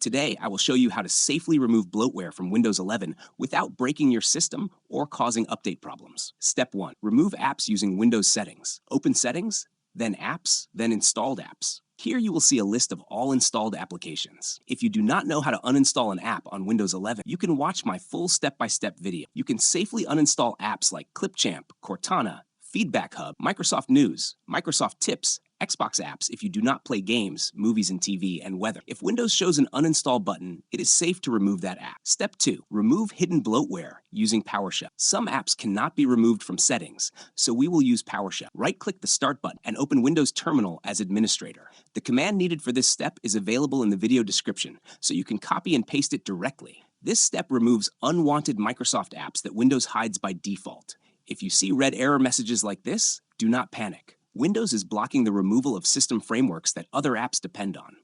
Today, I will show you how to safely remove bloatware from Windows 11 without breaking your system or causing update problems. Step 1. Remove apps using Windows settings. Open Settings, then Apps, then Installed Apps. Here you will see a list of all installed applications. If you do not know how to uninstall an app on Windows 11, you can watch my full step-by-step video. You can safely uninstall apps like Clipchamp, Cortana, Feedback Hub, Microsoft News, Microsoft Tips, Xbox apps if you do not play games, movies and TV, and weather. If Windows shows an uninstall button, it is safe to remove that app. Step 2. Remove hidden bloatware using PowerShell. Some apps cannot be removed from settings, so we will use PowerShell. Right-click the Start button and open Windows Terminal as administrator. The command needed for this step is available in the video description, so you can copy and paste it directly. This step removes unwanted Microsoft apps that Windows hides by default. If you see red error messages like this, do not panic. Windows is blocking the removal of system frameworks that other apps depend on.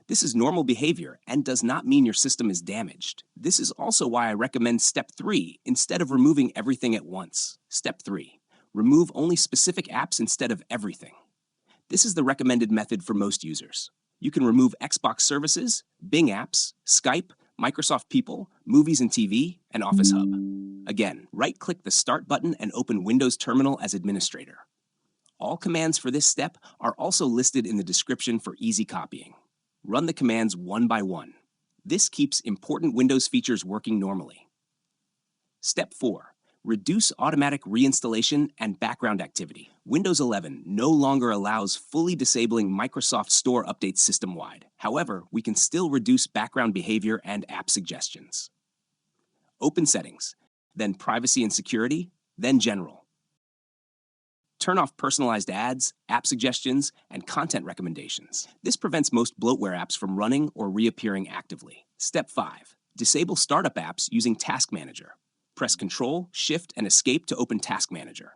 This is normal behavior and does not mean your system is damaged. This is also why I recommend Step 3 instead of removing everything at once. Step 3. Remove only specific apps instead of everything. This is the recommended method for most users. You can remove Xbox services, Bing apps, Skype, Microsoft People, movies and TV, and Office Hub. Again, right-click the Start button and open Windows Terminal as administrator. All commands for this step are also listed in the description for easy copying. Run the commands one by one. This keeps important Windows features working normally. Step 4. Reduce automatic reinstallation and background activity. Windows 11 no longer allows fully disabling Microsoft Store updates system-wide. However, we can still reduce background behavior and app suggestions. Open Settings, then Privacy and Security, then General. Turn off personalized ads, app suggestions, and content recommendations. This prevents most bloatware apps from running or reappearing actively. Step 5. Disable startup apps using Task Manager. Press Ctrl, Shift, and Escape to open Task Manager.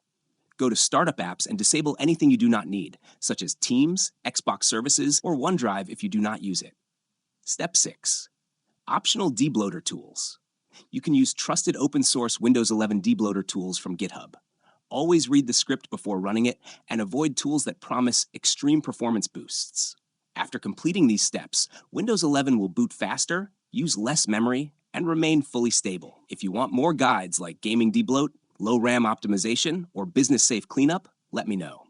Go to Startup Apps and disable anything you do not need, such as Teams, Xbox Services, or OneDrive if you do not use it. Step 6. Optional debloater tools. You can use trusted open-source Windows 11 debloater tools from GitHub. Always read the script before running it and avoid tools that promise extreme performance boosts. After completing these steps, Windows 11 will boot faster, use less memory, and remain fully stable. If you want more guides like gaming debloat, low RAM optimization, or business-safe cleanup, let me know.